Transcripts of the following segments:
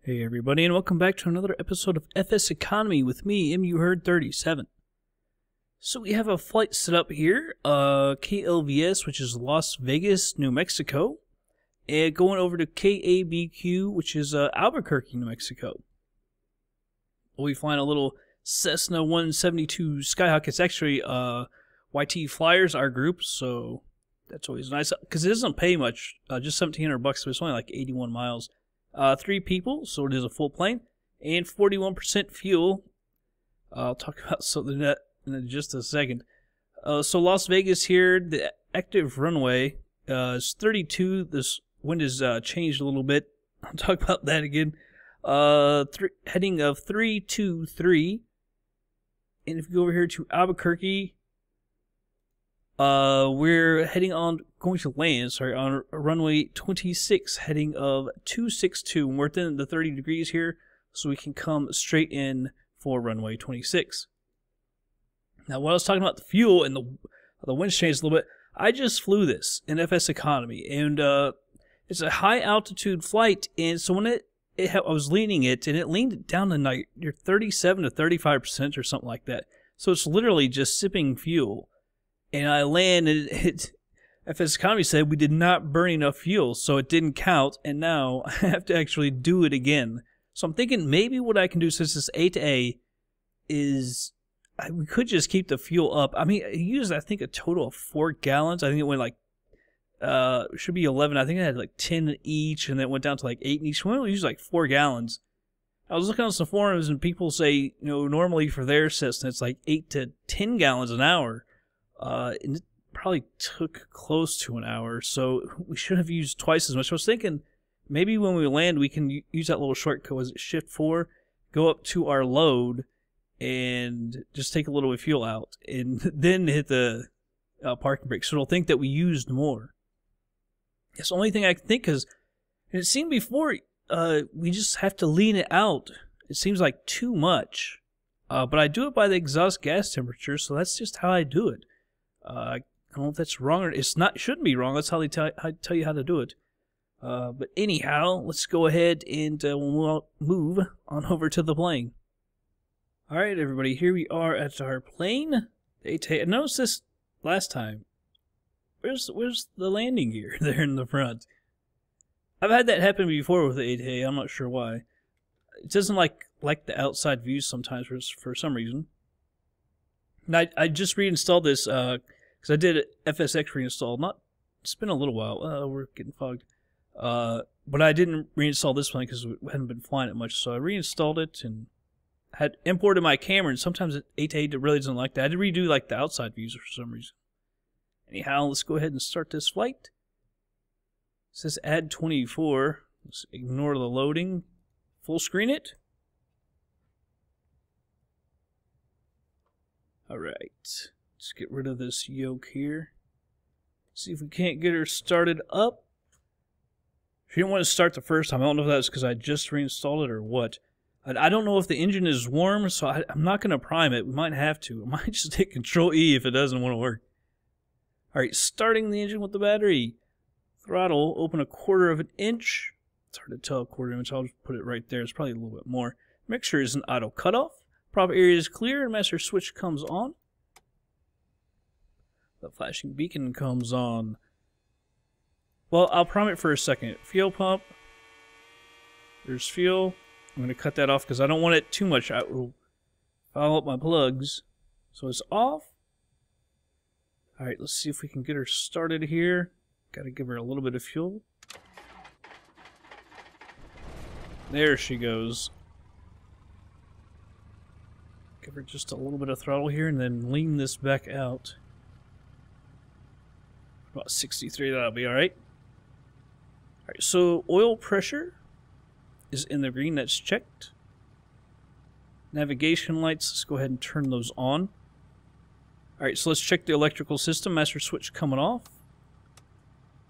Hey everybody, and welcome back to another episode of FSEconomy with me, MUHerd37. So we have a flight set up here, KLVS, which is Las Vegas, New Mexico, and going over to KABQ, which is Albuquerque, New Mexico. We flying a little Cessna 172 Skyhawk. It's actually YT Flyers, our group, so that's always nice, because it doesn't pay much, just $1,700, but it's only like 81 miles. 3 people, so it is a full plane, and 41% fuel. I'll talk about something that in just a second. So Las Vegas here, the active runway is 32. This wind has changed a little bit. I'll talk about that again. Heading of 323. And if you go over here to Albuquerque, we're going to land, on runway 26, heading of 262. And we're within the 30 degrees here, so we can come straight in for runway 26. Now, when I was talking about the fuel and the wind changed a little bit, I just flew this in FSEconomy, and it's a high altitude flight, and so when I was leaning it, and it leaned down to like 37 to 35% or something like that. So it's literally just sipping fuel. And I landed, FSEconomy said we did not burn enough fuel, so it didn't count, and now I have to actually do it again. So I'm thinking maybe what I can do, since this A-to-A is, we could just keep the fuel up. I mean, I used, I think, a total of 4 gallons. I think it went like, it should be 11. I think I had like 10 each, and then it went down to like 8 in each. We only used like 4 gallons. I was looking on some forums, and people say, you know, normally for their Cessna, it's like 8 to 10 gallons an hour. And it probably took close to an hour, so we should have used twice as much. I was thinking maybe when we land, we can use that little shortcut. Was it Shift 4? Go up to our load and just take a little bit of fuel out, and then hit the parking brake. So it'll think that we used more. It's the only thing I can think, because it seemed before we just have to lean it out. It seems like too much, but I do it by the exhaust gas temperature, so that's just how I do it. I don't know if that's wrong or it's not. It shouldn't be wrong. That's how they tell you how to do it. But anyhow, let's go ahead and we'll move on over to the plane. All right, everybody. Here we are at our plane. I noticed this last time. Where's the landing gear there in the front? I've had that happen before with the A-to-A. I'm not sure why. It doesn't like the outside views sometimes for some reason. And I just reinstalled this because I did FSX reinstall. It's been a little while. We're getting fogged. But I didn't reinstall this one because we hadn't been flying it much. So I reinstalled it and had imported my camera. And sometimes A-to-A really doesn't like that. I had to redo like the outside views for some reason. Anyhow, let's go ahead and start this flight. It says add 24. Let's ignore the loading. Full screen it. Alright, let's get rid of this yoke here. See if we can't get her started up. She didn't want to start the first time. I don't know if that's because I just reinstalled it or what. I don't know if the engine is warm, so I'm not going to prime it. We might have to. I might just hit Control-E if it doesn't want to work. Alright, starting the engine with the battery. Throttle, open 1/4 of an inch. It's hard to tell 1/4 inch. I'll just put it right there. It's probably a little bit more. Mixture is an auto cutoff. Prop area is clear, and master switch comes on. The flashing beacon comes on. Well, I'll prime it for a second. Fuel pump. There's fuel. I'm going to cut that off because I don't want it too much. I will foul up my plugs. So it's off. Alright, let's see if we can get her started here. Got to give her a little bit of fuel. There she goes. Give her just a little bit of throttle here and then lean this back out. About 63, that'll be alright. Alright, so oil pressure is in the green, that's checked. Navigation lights, let's go ahead and turn those on. Alright, so let's check the electrical system. Master switch coming off.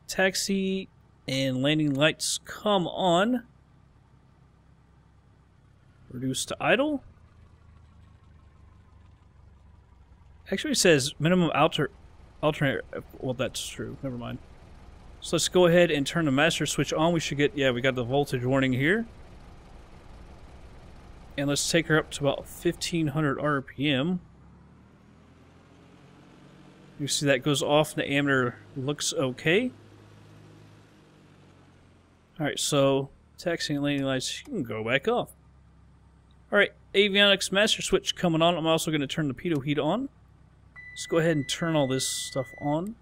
Taxi and landing lights come on. Reduce to idle. Actually, it says minimum alternate. Well, that's true. Never mind. So let's go ahead and turn the master switch on. We should get, yeah, we got the voltage warning here. And let's take her up to about 1500 RPM. You see that goes off and the ammeter looks okay. Alright, so taxiing and landing lights, you can go back off. Alright, avionics master switch coming on. I'm also going to turn the pitot heat on. Let's go ahead and turn all this stuff on.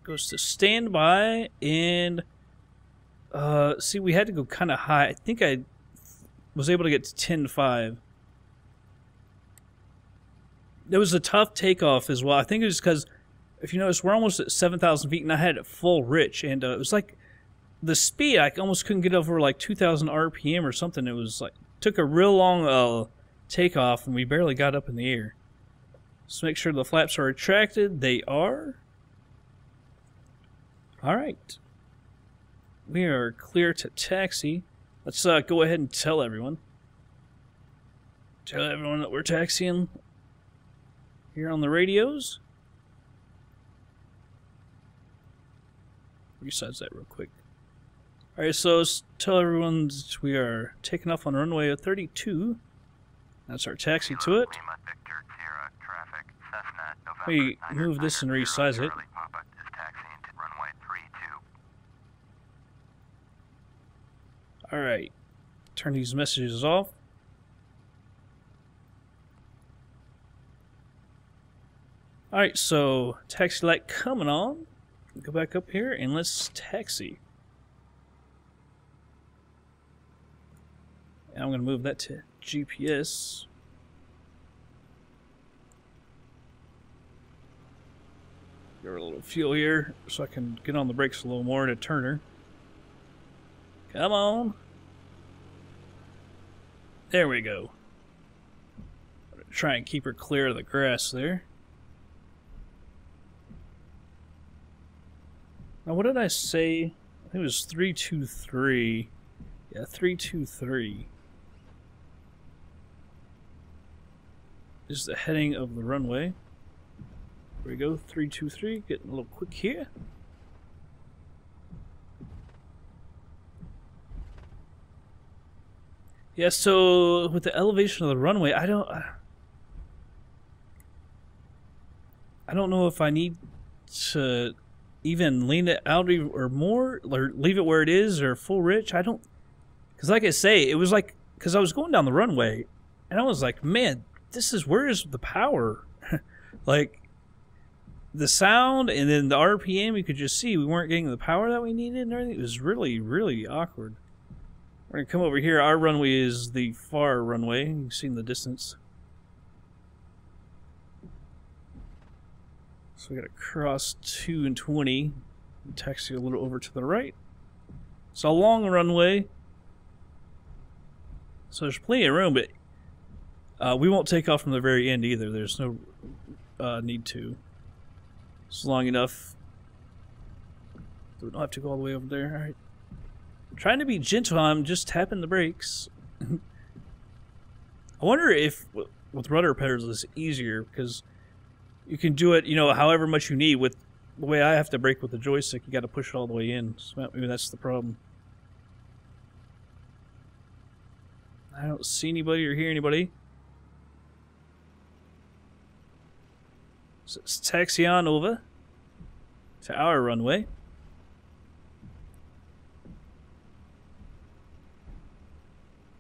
Goes to standby, and see, we had to go kind of high. I think I was able to get to 10.5. It was a tough takeoff as well. I think it was because, if you notice, we're almost at 7,000 feet, and I had it full rich, and it was like the speed. I almost couldn't get over like 2,000 RPM or something. It was like took a real long takeoff, and we barely got up in the air. Let's make sure the flaps are retracted. They are. All right. We are clear to taxi. Let's go ahead and tell everyone. Tell everyone that we're taxiing here on the radios. Resize that real quick. Alright, so let's tell everyone that we are taking off on runway 32. That's our taxi to it. We move this and resize it. Alright, turn these messages off. Alright, so taxi light coming on. Go back up here and let's taxi. And I'm going to move that to GPS. Give her a little fuel here so I can get on the brakes a little more to turn her. Come on. There we go. Try and keep her clear of the grass there. Now, what did I say? I think it was 323. Yeah, 323 is the heading of the runway. There we go, 323. Getting a little quick here. Yeah, so with the elevation of the runway, I don't know if I need to even lean it out or more, or leave it where it is, or full rich. I don't, because like I say, it was like, because I was going down the runway, and I was like, man, where is the power? Like, the sound, and then the RPM, you could just see we weren't getting the power that we needed and everything. It was really, really awkward. We're going to come over here. Our runway is the far runway. You can see in the distance. So we got to cross 2 and 20. Taxi a little over to the right. It's a long runway. So there's plenty of room, but we won't take off from the very end either. There's no need to. It's long enough. We don't have to go all the way over there. All right. I'm trying to be gentle. I'm just tapping the brakes. I wonder if with rudder pedals it's easier, because you can do it, you know, however much you need. With the way I have to brake with the joystick, you got to push it all the way in. So maybe that's the problem. I don't see anybody or hear anybody. So let's taxi on over to our runway.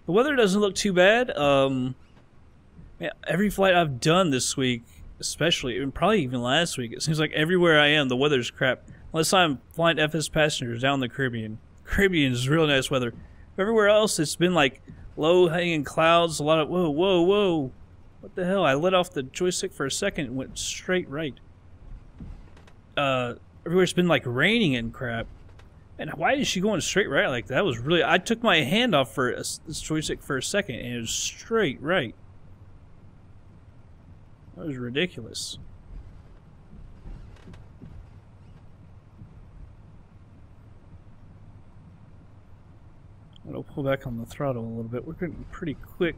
The weather doesn't look too bad. Man, every flight I've done this week, especially, and probably even last week, it seems like everywhere I am, the weather's crap. Unless I'm flying FS passengers down the Caribbean. Caribbean is really nice weather. Everywhere else, it's been like low-hanging clouds, a lot of whoa, whoa, whoa. What the hell? I let off the joystick for a second and went straight right. Everywhere it's been like raining and crap. And why is she going straight right like that? That was really... I took my hand off for this joystick for a second, and it was straight right. That was ridiculous. I'm going to pull back on the throttle a little bit. We're getting pretty quick.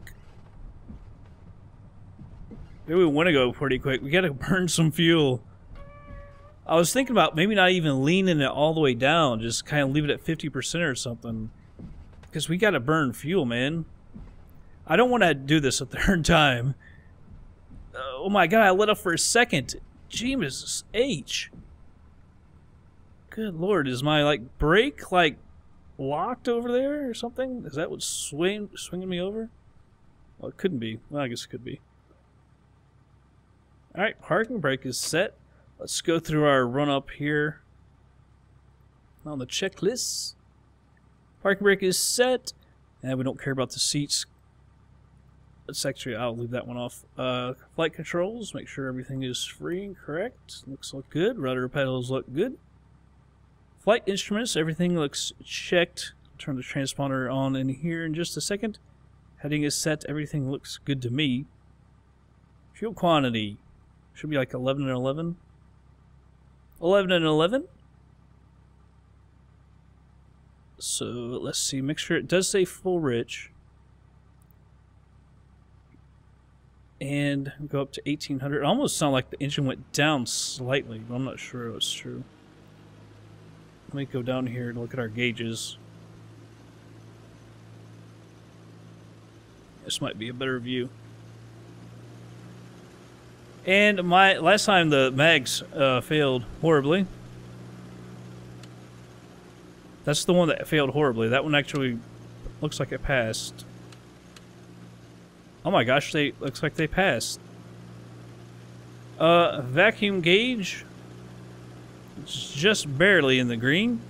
Maybe we want to go pretty quick. We got to burn some fuel. I was thinking about maybe not even leaning it all the way down, just kind of leave it at 50% or something. Because we gotta burn fuel, man. I don't want to do this a third time. Oh my god, I lit up for a second. Jesus H. Good lord, is my, like, brake, like, locked over there or something? Is that what's swinging me over? Well, it couldn't be. Well, I guess it could be. Alright, parking brake is set. Let's go through our run-up here on the checklist. Parking brake is set. And we don't care about the seats. Let's actually, I'll leave that one off. Flight controls, make sure everything is free and correct. Looks look good. Rudder pedals look good. Flight instruments, everything looks checked. I'll turn the transponder on in here in just a second. Heading is set, everything looks good to me. Fuel quantity should be like 11 and 11. 11 and 11. So let's see, make sure it does say full rich. And go up to 1800. It almost sounded like the engine went down slightly, but I'm not sure it was true. Let me go down here and look at our gauges. This might be a better view. And my last time the mags failed horribly. That's the one that failed horribly. That one actually looks like it passed. Oh my gosh, they looks like they passed. Vacuum gauge. It's just barely in the green.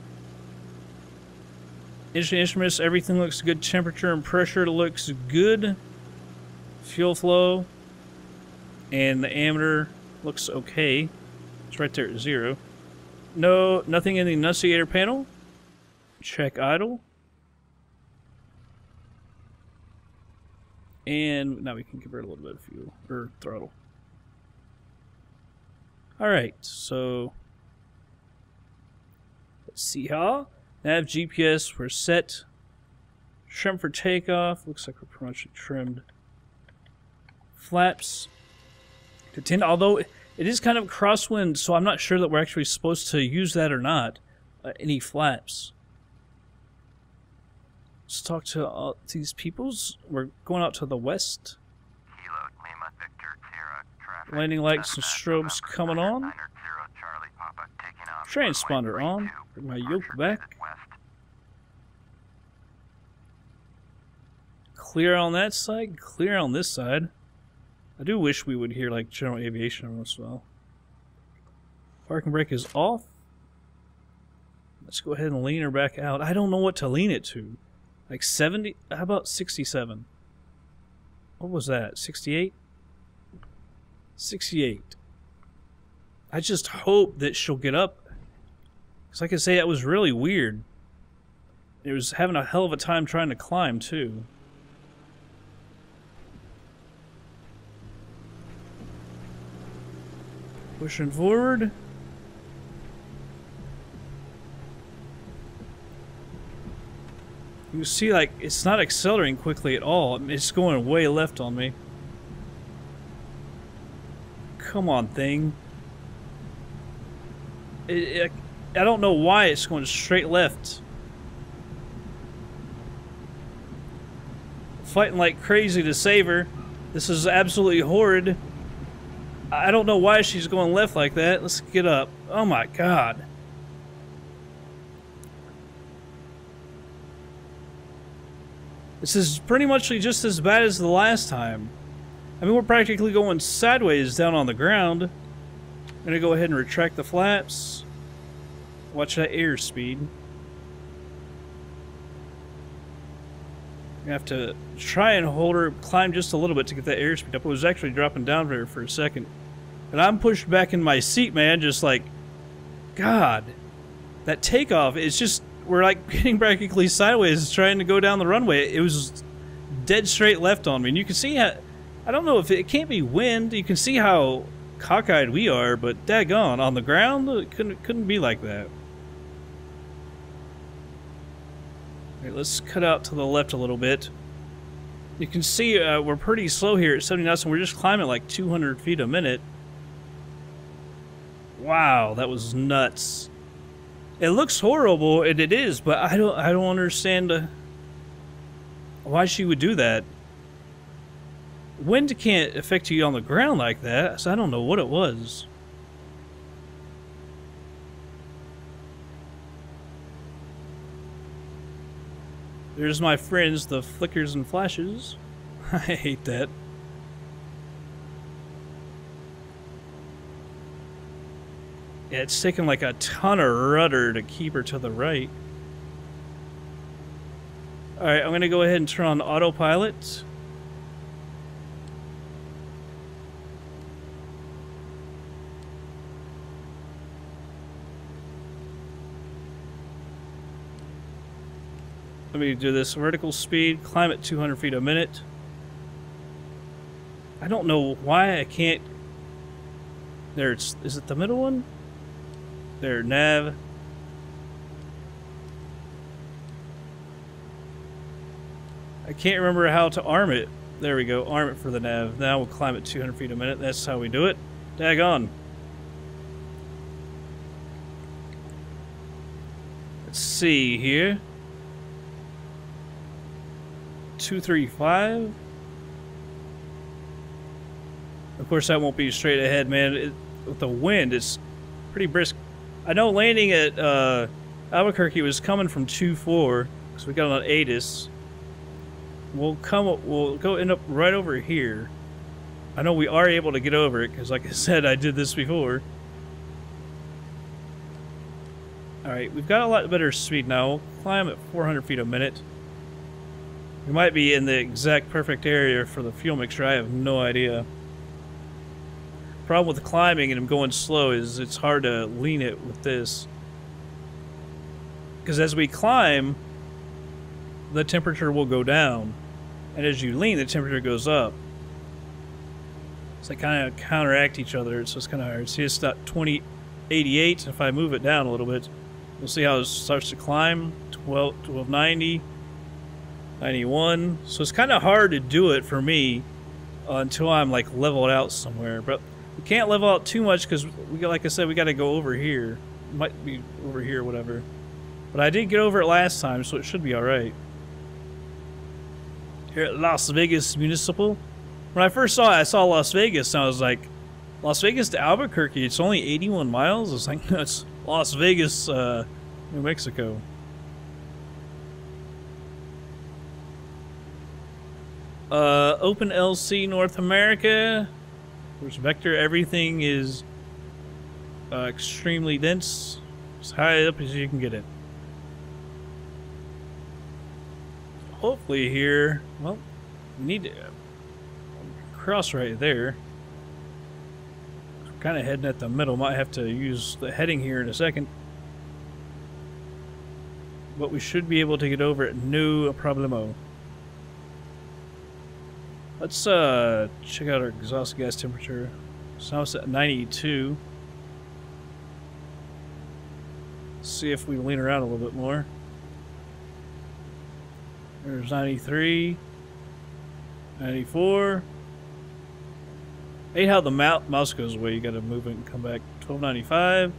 Instruments, everything looks good. Temperature and pressure looks good. Fuel flow. And the ammeter looks okay. It's right there at 0. No, nothing in the enunciator panel. Check idle. And now we can give her a little bit of fuel, or throttle. Alright, so let's see how. Nav GPS, we're set. Trim for takeoff. Looks like we're pretty much trimmed. Flaps to 10, although it is kind of crosswind, so I'm not sure that we're actually supposed to use that or not. Any flaps. Let's talk to these peoples. We're going out to the west. Landing lights and strobes coming on. Transponder on. Bring my yoke back. Clear on that side. Clear on this side. I do wish we would hear like general aviation once in a while. Parking brake is off. Let's go ahead and lean her back out. I don't know what to lean it to. Like 70? How about 67? What was that? 68? 68. I just hope that she'll get up. Because like I say, it was really weird. It was having a hell of a time trying to climb, too. Pushing forward. You see, like, it's not accelerating quickly at all. It's going way left on me. Come on, thing. I don't know why it's going straight left. Fighting like crazy to save her. This is absolutely horrid. I don't know why she's going left like that. Let's get up. Oh my god. This is pretty much just as bad as the last time. I mean, we're practically going sideways down on the ground. I'm gonna go ahead and retract the flaps. Watch that airspeed. I have to try and hold her, climb just a little bit to get that airspeed up. It was actually dropping down there for a second. And I'm pushed back in my seat, man, just like, God. That takeoff is just, we're like getting practically sideways trying to go down the runway. It was dead straight left on me. And you can see how, I don't know if it can't be wind. You can see how cockeyed we are, but daggone, on the ground, it couldn't be like that. Alright, let's cut out to the left a little bit. You can see we're pretty slow here at 70 knots, and we're just climbing like 200 feet a minute. Wow, that was nuts. It looks horrible, and it is, but I don't understand why she would do that. Wind can't affect you on the ground like that, so I don't know what it was. There's my friends, the flickers and flashes. I hate that. Yeah, it's taking like a ton of rudder to keep her to the right. Alright, I'm going to go ahead and turn on autopilot. Let me do this vertical speed, climb at 200 feet a minute. I don't know why I can't... There, is it the middle one? There, nav. I can't remember how to arm it. There we go, arm it for the nav. Now we'll climb at 200 feet a minute. That's how we do it. Daggone. Let's see here. 235. Of course, that won't be straight ahead, man. With the wind, it's pretty brisk. I know landing at Albuquerque was coming from 2-4, because we got on Addons. We'll go end up right over here. I know we are able to get over it, because like I said, I did this before. Alright, we've got a lot better speed now. We'll climb at 400 feet a minute. We might be in the exact perfect area for the fuel mixture. I have no idea. Problem with climbing and going slow is it's hard to lean it with this. Because as we climb, the temperature will go down. And as you lean, the temperature goes up. So they kind of counteract each other. So it's kind of hard. See, it's not 2088. If I move it down a little bit, you'll see how it starts to climb. 1290. 91. So it's kind of hard to do it for me until I'm like leveled out somewhere. But we can't level out too much because like I said, we got to go over here. Might be over here or whatever. But I did get over it last time, so it should be all right. Here at Las Vegas Municipal. When I first saw it, I saw Las Vegas, and I was like, Las Vegas to Albuquerque, it's only 81 miles? I was like, no, it's Las Vegas, New Mexico. OpenLC North America. Of course, Vector, everything is extremely dense. As high up as you can get it. Hopefully here, well, we need to cross right there. We're kind of heading at the middle. Might have to use the heading here in a second. But we should be able to get over it. No problemo. Let's check out our exhaust gas temperature. So now it's at 92. See if we lean around a little bit more. There's 93. 94. I hate how the mouse goes away. You gotta move it and come back. 1295.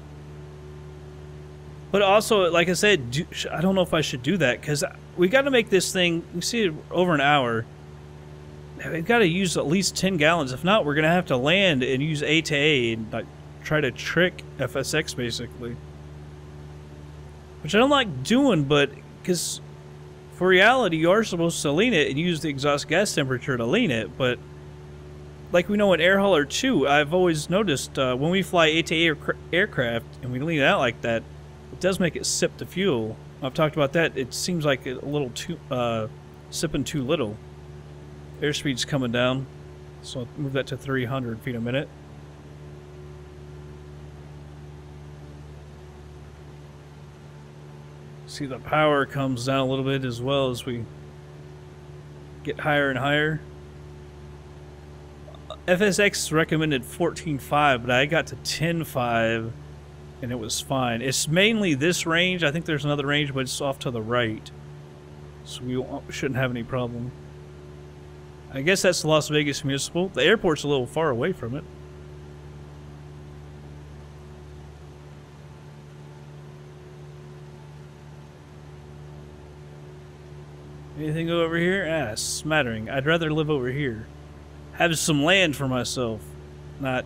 But also, like I said, I don't know if I should do that because we got to make this thing. You see it over an hour. We've got to use at least 10 gallons. If not, we're gonna have to land and use A to A and like try to trick FSX basically. Which I don't like doing, but because for reality, you are supposed to lean it and use the exhaust gas temperature to lean it. But like we know in Air Hauler 2, I've always noticed when we fly A to A aircraft and we lean it out like that, it does make it sip the fuel. I've talked about that. It seems like a little too sipping too little. Airspeed's coming down, so I'll move that to 300 feet a minute. See, the power comes down a little bit as well as we get higher and higher. FSX recommended 14.5, but I got to 10.5 and it was fine. It's mainly this range. I think there's another range, but it's off to the right, so we shouldn't have any problem. I guess that's Las Vegas Municipal. The airport's a little far away from it. Anything over here? Ah, smattering. I'd rather live over here. Have some land for myself. Not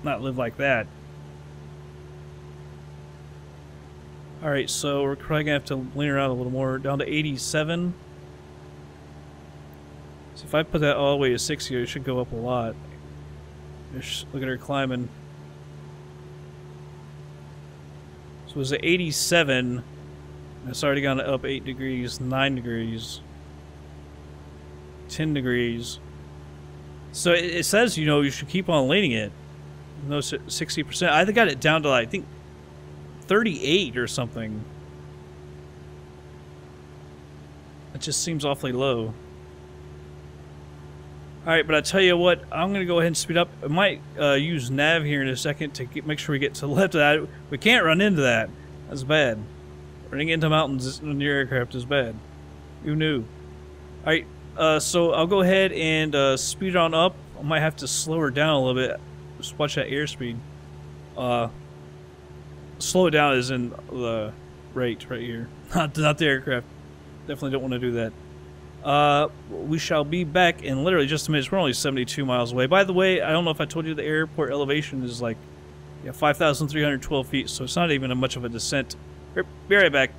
live like that. Alright, so we're probably gonna have to lean her out a little more. Down to 87. So if I put that all the way to 60, it should go up a lot. Just look at her climbing. So it was at 87. It's already gone up 8 degrees, 9 degrees, 10 degrees. So it says, you know, you should keep on leaning it. No, 60%. I got it down to, like, I think, 38 or something. It just seems awfully low. Alright, but I tell you what, I'm going to go ahead and speed up. I might use nav here in a second to make sure we get to the left of that. We can't run into that. That's bad. Running into mountains in your aircraft is bad. Who knew? Alright, so I'll go ahead and speed on up. I might have to slow her down a little bit. Just watch that airspeed. Slow it down is in the rate right here. Not the aircraft. Definitely don't want to do that. We shall be back in literally just a minute. We're only 72 miles away. By the way, I don't know if I told you the airport elevation is like 5,312 feet, so it's not even much of a descent. Be right back.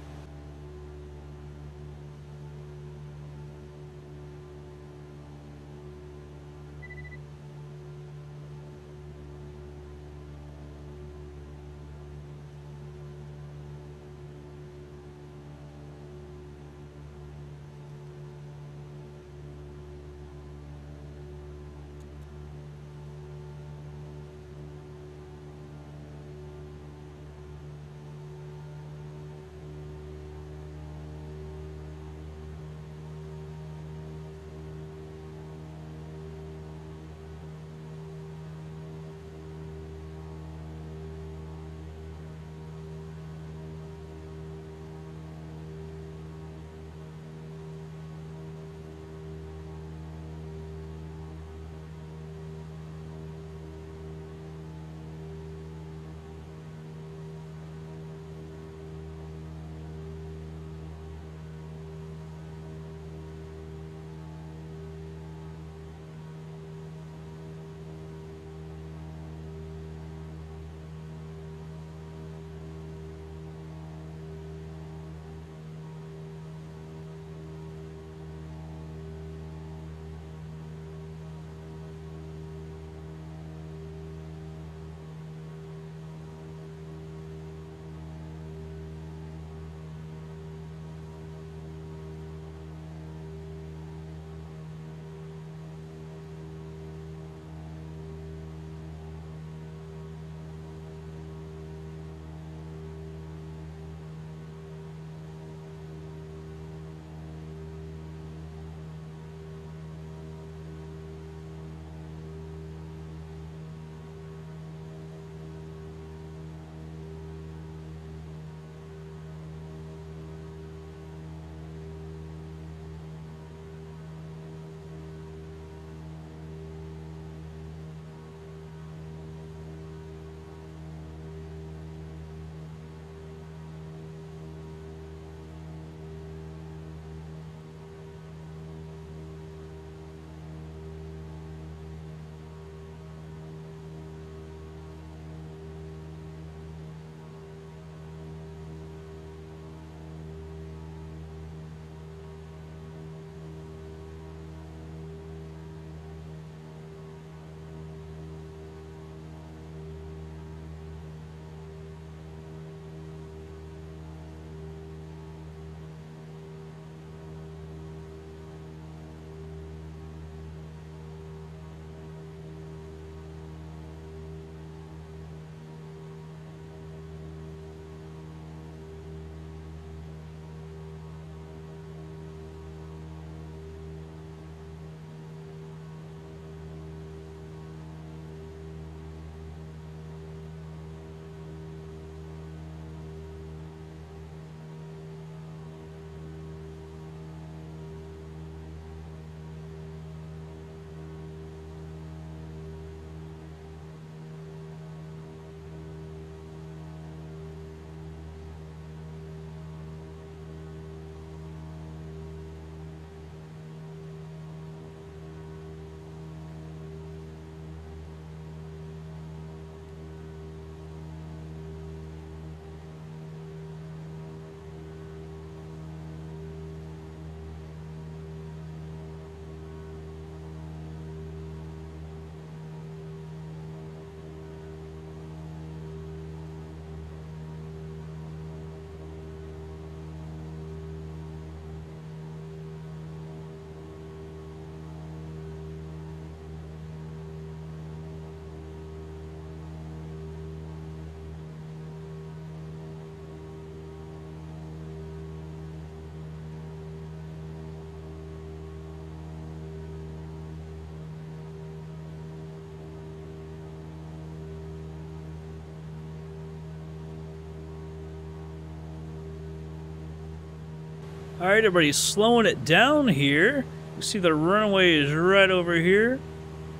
Alright, everybody, slowing it down here. You see the runway is right over here.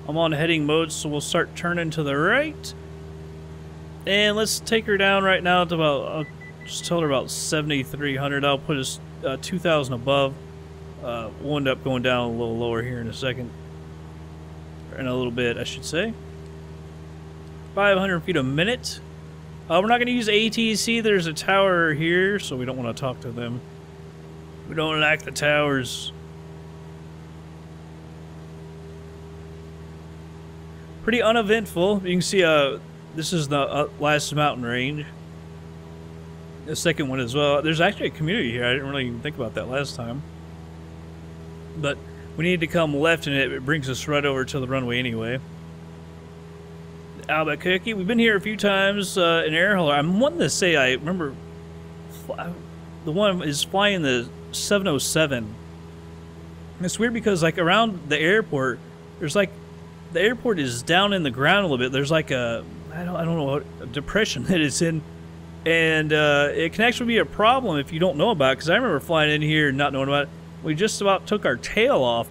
I'm on heading mode, so we'll start turning to the right. And let's take her down right now to about, I'll just tell her about 7,300. I'll put us 2,000 above. We'll end up going down a little lower here in a second. Or in a little bit, I should say. 500 feet a minute. We're not going to use ATC. There's a tower here, so we don't want to talk to them. We don't like the towers. Pretty uneventful. You can see this is the last mountain range. The second one as well. There's actually a community here. I didn't really even think about that last time. But we need to come left, and it brings us right over to the runway anyway. Albuquerque. We've been here a few times in air hauler. I'm wanting to say I remember the one is flying the 707. It's weird because like around the airport, there's like the airport is down in the ground a little bit. There's like a I don't know what depression that it's in, and it can actually be a problem if you don't know about it. Because I remember flying in here and not knowing about it. We just about took our tail off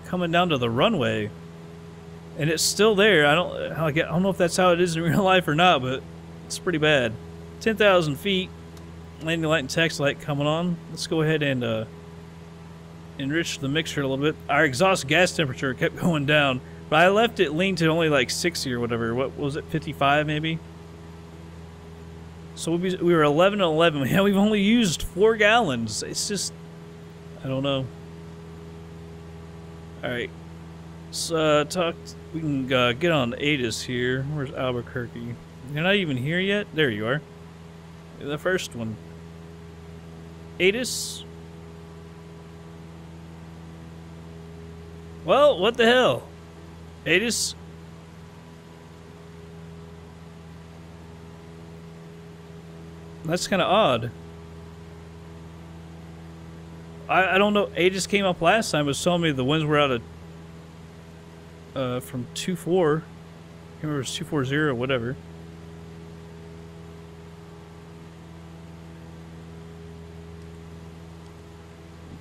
coming down to the runway, and it's still there. I don't know if that's how it is in real life or not, but it's pretty bad. 10,000 feet, landing light and taxi light coming on. Let's go ahead and enrich the mixture a little bit. Our exhaust gas temperature kept going down, but I left it lean to only like 60 or whatever. What was it, 55 maybe? So we were 11 and 11. Yeah, we've only used 4 gallons. It's just, I don't know. Alright. So, we can get on Addons here. Where's Albuquerque? You're not even here yet? There you are. The first one. Addons? Well, what the hell? Addons? That's kind of odd. I don't know. Addons came up last time. It was telling me the winds were out of from 2.4. I can't remember if it was 240 or whatever.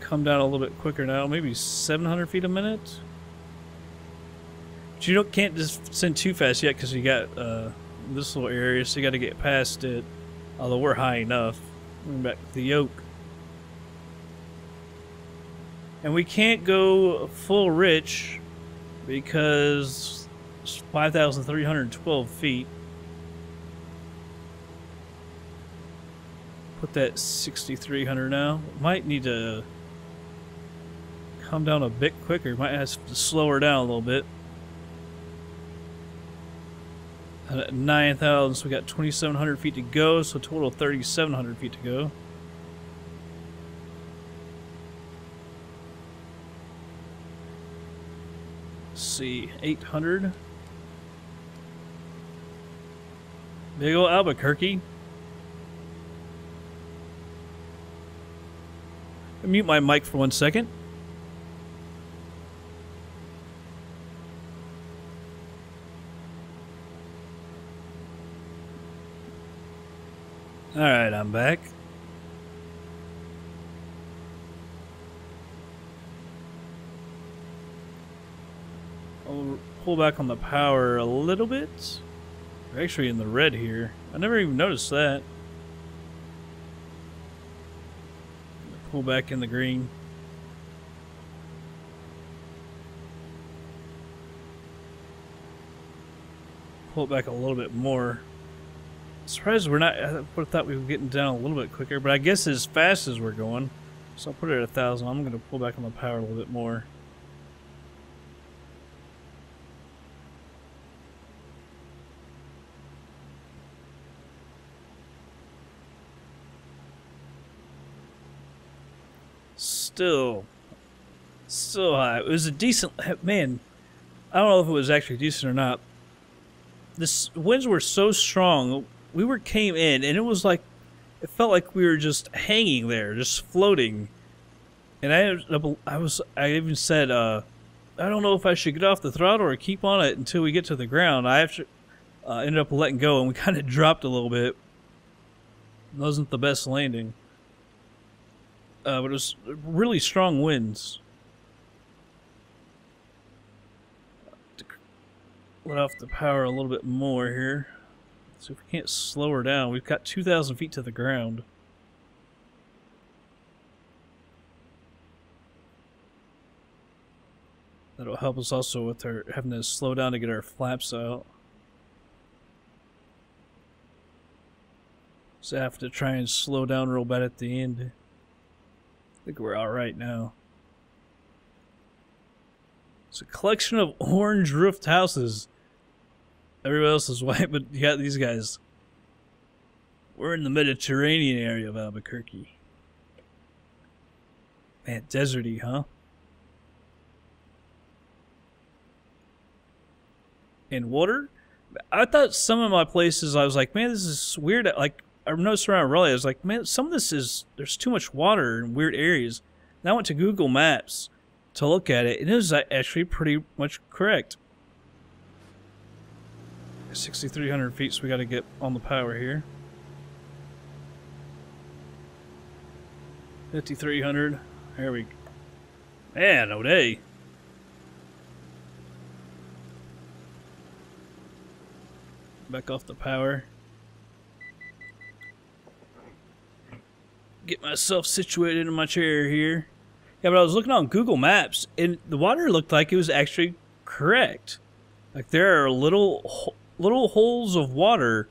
Come down a little bit quicker now. Maybe 700 feet a minute. But you can't just send too fast yet because you got this little area, so you got to get past it. Although we're high enough. Moving back to the yoke. And we can't go full rich because it's 5,312 feet. Put that 6,300 now. Might need to come down a bit quicker. Might have to slow her down a little bit. At 9,000, so we got 2,700 feet to go, so total 3,700 feet to go. See, 800. Big ol' Albuquerque. I'll mute my mic for 1 second. Alright, I'm back. I'll pull back on the power a little bit. We're actually in the red here. I never even noticed that. Pull back in the green. Pull it back a little bit more. Surprised we're not. I would have thought we were getting down a little bit quicker, but I guess as fast as we're going. So I'll put it at 1,000. I'm going to pull back on the power a little bit more. Still high. It was a decent, man, I don't know if it was actually decent or not. The winds were so strong, came in, and it was like, it felt like we were just hanging there, just floating. And I even said, I don't know if I should get off the throttle or keep on it until we get to the ground. I actually ended up letting go, and we kind of dropped a little bit. It wasn't the best landing. but it was really strong winds. Let off the power a little bit more here. So if we can't slow her down, we've got 2,000 feet to the ground. That'll help us also with our having to slow down to get our flaps out. So I have to try and slow down real bad at the end. I think we're alright now. It's a collection of orange roofed houses. Everybody else is white, but you got these guys. We're in the Mediterranean area of Albuquerque. Man, deserty, huh? And water? I thought some of my places, I was like, man, this is weird. Like, I noticed around Raleigh, I was like, man, some of this is, there's too much water in weird areas. And I went to Google Maps to look at it, and it was actually pretty much correct. 6,300 feet, so we got to get on the power here. 5,300. There we go. Man, oh day. Back off the power. Get myself situated in my chair here. Yeah, but I was looking on Google Maps, and the water looked like it was actually correct. Like, there are little holes of water.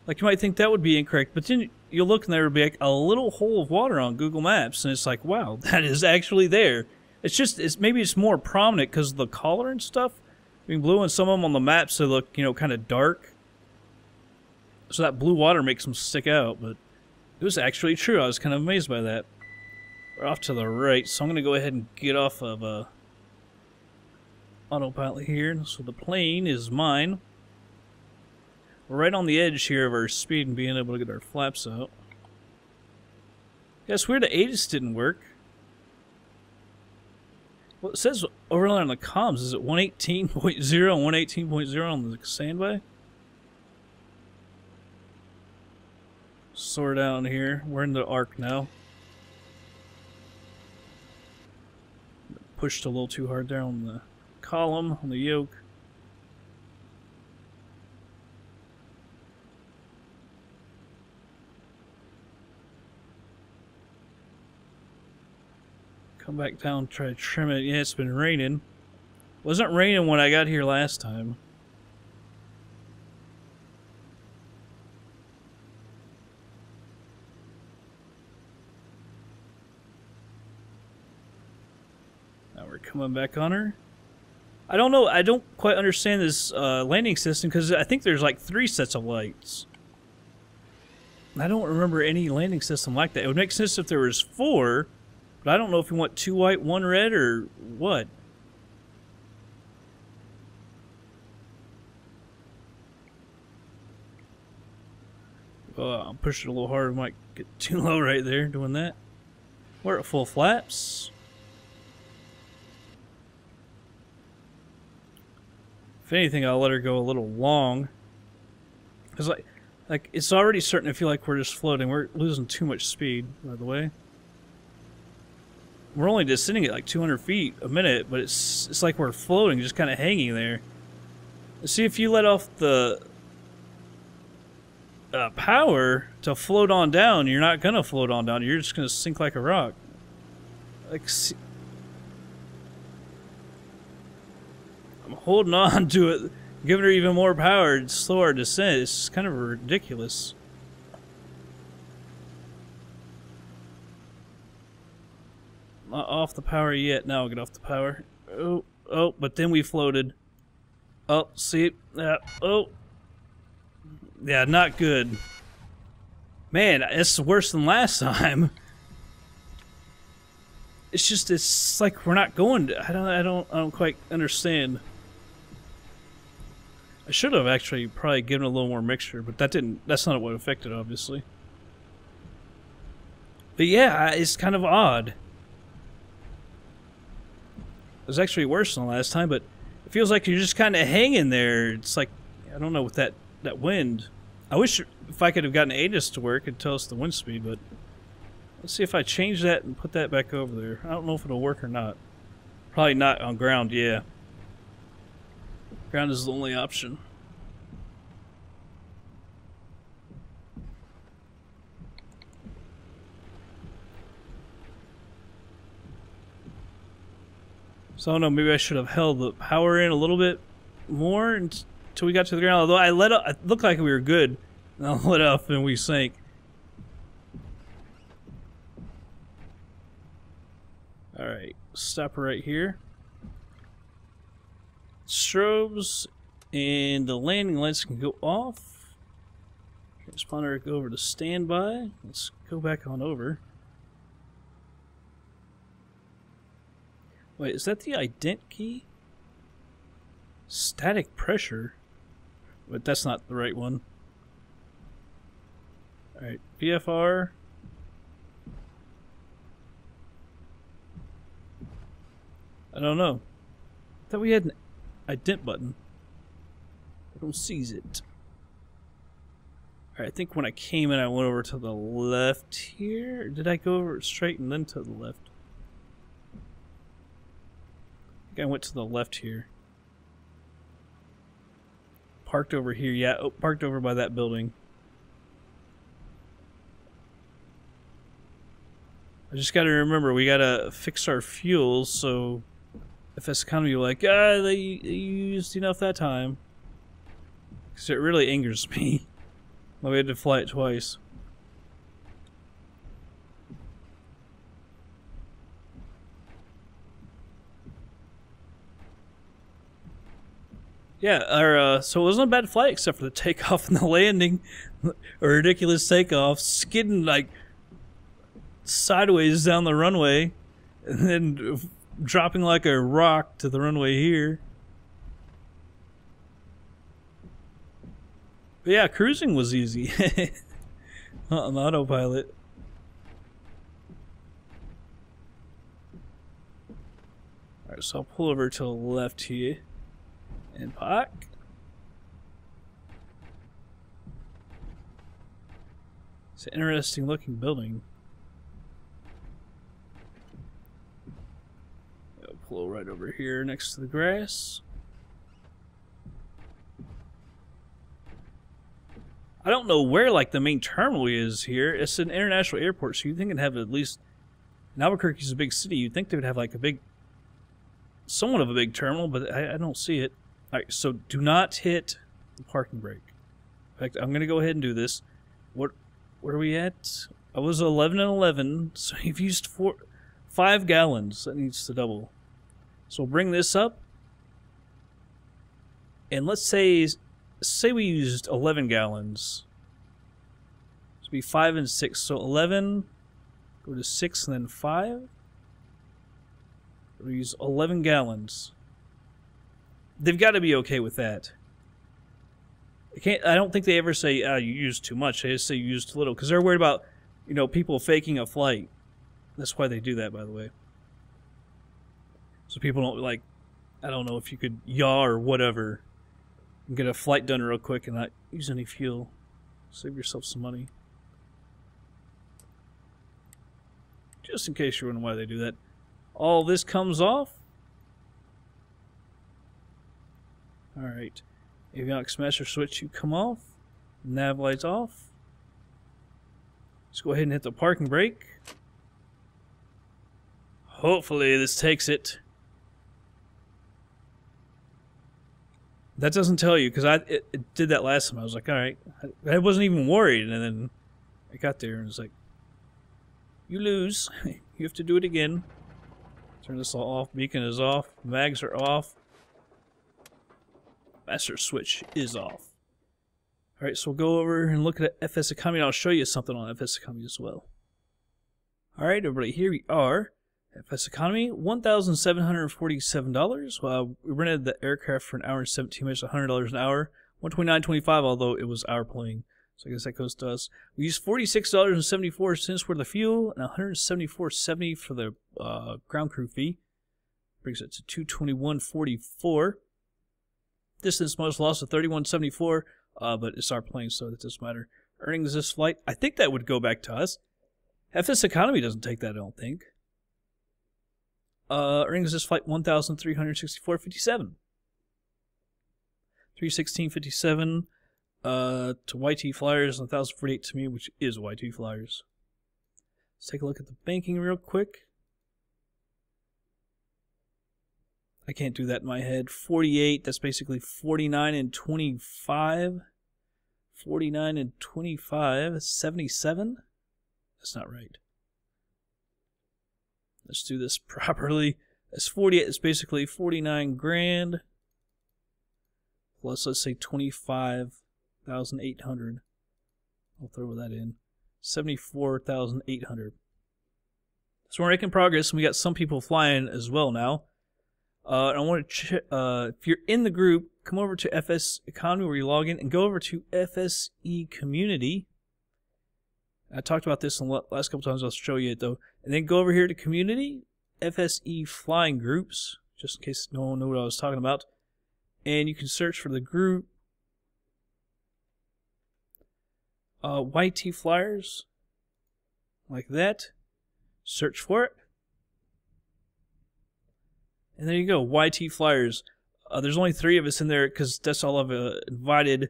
Like, you might think that would be incorrect, but then you'll look and there would be like a little hole of water on Google Maps, and it's like, wow, that is actually there. It's just, maybe it's more prominent because of the color and stuff being blue, and some of them on the maps they look, you know, kind of dark. So that blue water makes them stick out, but it was actually true. I was kind of amazed by that. We're off to the right, so I'm going to go ahead and get off of autopilot here. So the plane is mine. We're right on the edge here of our speed and being able to get our flaps out. Yeah, it's weird the Addons didn't work. Well, it says over there on the comms, is it 118.0 and 118.0 on the standby? Soar down here. We're in the arc now. Pushed a little too hard there on the column, on the yoke. Come back down, try to trim it. Yeah, it's been raining. Wasn't raining when I got here last time. Now we're coming back on her. I don't know. I don't quite understand this landing system because I think there's like 3 sets of lights. I don't remember any landing system like that. It would make sense if there was 4. But I don't know if you want 2 white, 1 red, or what. I'm pushing a little hard. Might get too low right there doing that. We're at full flaps. If anything, I'll let her go a little long. Because like it's already starting to feel like we're just floating. We're losing too much speed, by the way. We're only descending at like 200 feet a minute, but it's like we're floating, just kind of hanging there. See, if you let off the power to float on down, you're not going to float on down. You're just going to sink like a rock. Like, see, I'm holding on to it, giving her even more power to slow our descent. It's kind of ridiculous. Not off the power yet. Now I'll get off the power. Oh, but then we floated. Oh, see? Oh. Yeah, not good. Man, it's worse than last time. It's just, it's like we're not going to, I don't quite understand. I should have actually probably given a little more mixture, but that's not what affected, obviously. But yeah, it's kind of odd. It was actually worse than last time, but it feels like you're just kind of hanging there. It's like, I don't know, with that wind. I wish if I could have gotten Addons to work and tell us the wind speed, but Let's see if I change that and put that back over there. I don't know if it'll work or not. Probably not on ground, yeah. Ground is the only option. So I don't know, maybe I should have held the power in a little bit more until we got to the ground. Although I let up, it looked like we were good. And I let up and we sank. Alright, stop right here. Strobes and the landing lights can go off. Transponder go over to standby. Let's go back on over. Wait, is that the ident key? Static pressure? But that's not the right one. Alright, VFR. I don't know. I thought we had an ident button. I don't see it. Alright, I think when I came in I went over to the left here. Or did I go over straight and then to the left? I think I went to the left here. Parked over here, yeah. Oh, parked over by that building. I just gotta remember, we gotta fix our fuel, so FSEconomy will like, they used enough that time. Because it really angers me. We had to fly it twice. Yeah, so it wasn't a bad flight except for the takeoff and the landing. A ridiculous takeoff, skidding like sideways down the runway, and then dropping like a rock to the runway here. But yeah, cruising was easy on autopilot. Alright, so I'll pull over to the left here and park. It's an interesting looking building. I'll pull right over here next to the grass. I don't know where like the main terminal is here. It's an international airport, so you'd think it'd have at least, in Albuquerque's a big city, you'd think they would have like a big, somewhat of a big terminal, but I don't see it. Alright, so do not hit the parking brake. In fact, I'm going to go ahead and do this. Where are we at? I was 11 and 11, so you've used 5 gallons. That needs to double. So we'll bring this up. And let's say we used 11 gallons. So it'd be 5 and 6. So 11, go to 6 and then 5. We'll use 11 gallons. They've got to be okay with that. I don't think they ever say, you used too much. They just say you used too little. Because they're worried about, you know, people faking a flight. That's why they do that, by the way. So people don't, like, I don't know if you could yaw or whatever and get a flight done real quick and not use any fuel. Save yourself some money. Just in case you're wondering why they do that. All this comes off. Alright. Avionics master switch, you come off. Nav lights off. Let's go ahead and hit the parking brake. Hopefully this takes it. That doesn't tell you, because it did that last time. I was like, alright. I wasn't even worried, and then I got there and it's like, you lose. You have to do it again. Turn this all off. Beacon is off. Mags are off. Master switch is off. Alright, so we'll go over and look at FSEconomy, and I'll show you something on FSEconomy as well. Alright, everybody, here we are. FSEconomy, $1,747. We rented the aircraft for an hour and 17 minutes, $100 an hour. $129.25, although it was our plane. So I guess that goes to us. We used $46.74 for the fuel and $174.70 for the ground crew fee. Brings it to $221.44. Distance most loss of 31.74, but it's our plane, so that doesn't matter. Earnings this flight, I think that would go back to us. FSEconomy doesn't take that, I don't think. Earnings this flight 1,364.57. 316.57 to YT Flyers, 1,048 to me, which is YT Flyers. Let's take a look at the banking real quick. I can't do that in my head. 48, that's basically 49 and 25. 49 and 25, 77? That's not right. Let's do this properly. That's 48, it's basically 49 grand. Plus, let's say 25,800. I'll throw that in. 74,800. So we're making progress, and we got some people flying as well now. I want to if you're in the group, come over to FSEconomy where you log in and go over to FSE Community. I talked about this in the last couple times. I'll show you it though. And then go over here to Community, FSE Flying Groups, just in case no one knew what I was talking about. And you can search for the group YT Flyers, like that. Search for it. And there you go, YT Flyers. There's only 3 of us in there because that's all I've invited.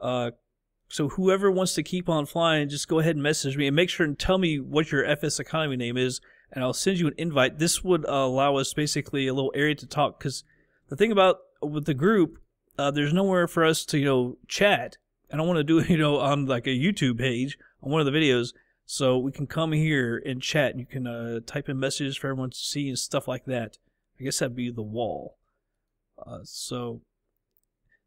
So whoever wants to keep on flying, just go ahead and message me and make sure and tell me what your FSEconomy name is, and I'll send you an invite. This would allow us basically a little area to talk, because the thing about with the group, there's nowhere for us to chat. I don't want to do it on like a YouTube page on one of the videos. So we can come here and chat, and you can type in messages for everyone to see and stuff like that. I guess that'd be the wall. So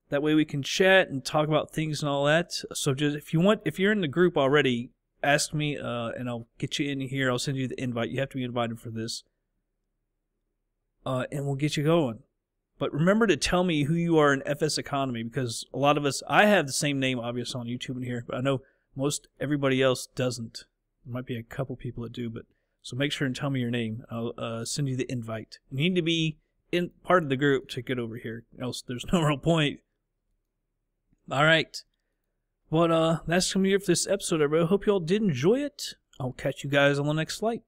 that way we can chat and talk about things and all that. So just if you're in the group already, ask me and I'll get you in here. I'll send you the invite. You have to be invited for this. And we'll get you going. But remember to tell me who you are in FSEconomy, because a lot of us, I have the same name obviously on YouTube and here, but I know most everybody else doesn't. There might be a couple people that do, but so make sure and tell me your name. I'll send you the invite. You need to be in part of the group to get over here, else there's no real point. All right. But that's going to be it for this episode, everybody. I hope you all did enjoy it. I'll catch you guys on the next flight.